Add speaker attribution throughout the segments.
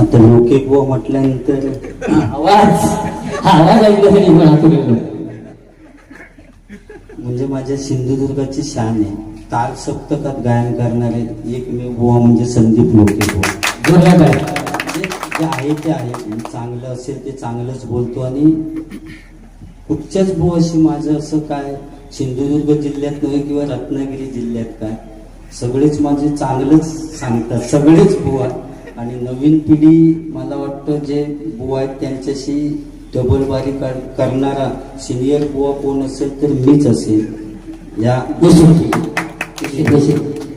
Speaker 1: आता लोके बुवा म्हटल्यानंतर
Speaker 2: आवाज आवाज ऐकल्यासाठी पण हातून गेलो.
Speaker 1: म्हणजे माझ्या सिंधुदुर्गाची शान आहे. ताल सप्तकात गायन करणारे एकमेव बुवा म्हणजे संदीप लोके बुवा.
Speaker 2: जोरदार आहे.
Speaker 1: जे आहे ते आहे, चांगलं असेल ते चांगलंच बोलतो. आणि कुठच्याच बुवाशी माझं असं काय सिंधुदुर्ग जिल्ह्यात नव्हे किंवा रत्नागिरी जिल्ह्यात काय, सगळेच माझे चांगलंच सांगतात, सगळेच बुवा. आणि नवीन पिढी मला वाटतं जे बुवा आहेत त्यांच्याशी डबलबारी करणारा सिनियर बुवा कोण असेल तर मीच असेल या गोष्टी.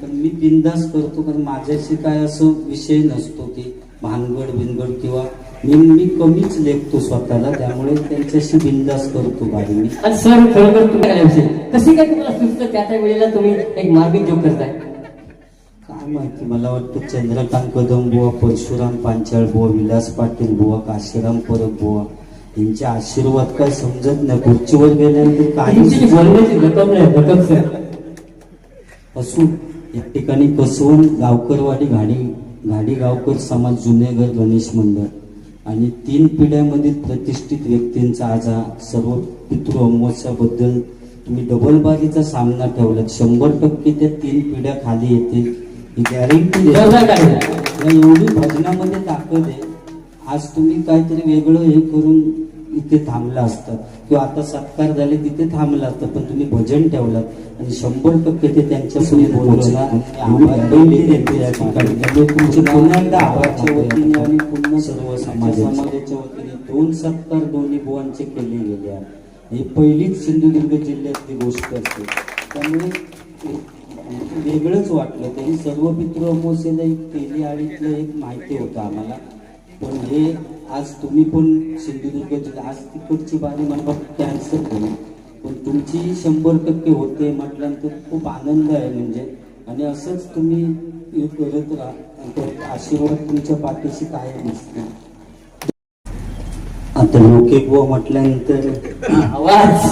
Speaker 1: पण मी बिंदास करतो, कारण माझ्याशी काय असं विषय नसतो की भानगड बिनगड किंवा मी कमीच लेखतो स्वतःला, त्यामुळे त्यांच्याशी बिंदास करतो गाडी मी.
Speaker 2: आणि सर खरोखर तुम्ही आल्याविषयी कशी काय तुम्हाला सुचतं त्या त्या वेळेला तुम्ही एक मार्मिक जोक करताय?
Speaker 1: काय माहिती, मला वाटतं चंद्रकांत कदम बुवा, परशुराम पांचाळ बुवा, विलास पाटील बुवा, काशीराम परब बुवा यांचे आशीर्वाद काय समजत नाही. खुर्चीवर गेल्यानंतर काही
Speaker 2: बोलण्याची रक्कम नाही सर.
Speaker 1: असून या ठिकाणी कसवण गावकरवाडी घाडी गावकर समाज जुनेघर गणेश मंडळ आणि 3 पिढ्यामधील प्रतिष्ठित व्यक्तींचा आज हा सर्व पितृ अमावस्याबद्दल तुम्ही डबलबारीचा सामना ठेवलात. 100% त्या 3 पिढ्या खाली येतील ही गॅरंटी. एवढी भजनामध्ये ताकद आहे. आज तुम्ही काहीतरी वेगळं हे करून इथे थांबला असतात किंवा आता सत्कार झाले तिथे थांबला असतात, पण तुम्ही भजन ठेवलात आणि 100% ते त्यांच्या पुढे पोहोचणार. तुमचे पुन्हा आवाजच्या वतीने आणि पुन्हा सर्व समाजाच्या वतीने 2 सत्कार दोन्ही बुवांचे केले गेले आहेत. ही पहिलीच सिंधुदुर्ग जिल्ह्यातली गोष्ट असते, त्यामुळे वेगळंच वाटलं. तरी सर्व पितृ अमावस्येला एक तेली आळीतलं एक माहिती होतं आम्हाला, पण हे आज तुम्ही पण सिंधुदुर्ग जिल्हा आज तिकडची बारी मला कॅन्सल केली, पण तुमची 100% होते म्हटल्यानंतर खूप आनंद आहे. म्हणजे आणि असंच तुम्ही करत राहा, आशीर्वाद तुमच्या पाठीशी कायम असते. आता लोके बुवा म्हटल्यानंतर
Speaker 2: आवाज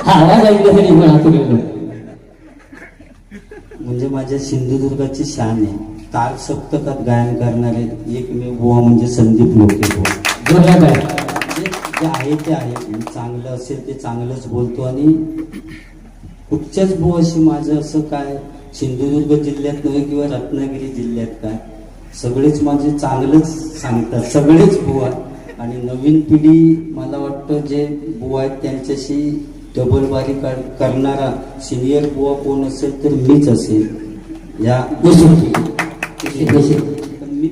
Speaker 2: आवाज ऐकल्यासाठी पण हातून गेलो.
Speaker 1: म्हणजे माझ्या सिंधुदुर्गाची शान आहे. ताल सप्तकात गायन करणारे एकमेव बुवा म्हणजे संदीप लोके बुवा.
Speaker 2: जोरदार आहे.
Speaker 1: जे आहे ते आहे, चांगलं असेल ते चांगलंच बोलतो. आणि कुठच्याच बुवाशी माझं असं काय सिंधुदुर्ग जिल्ह्यात नव्हे किंवा रत्नागिरी जिल्ह्यात काय, सगळेच माझे चांगलंच सांगतात, सगळेच बुवा. आणि नवीन पिढी मला वाटतं जे बुवा आहेत त्यांच्याशी डबलबारी करणारा सिनियर बुवा कोण असेल तर मीच असेल या गोष्टी. पण मी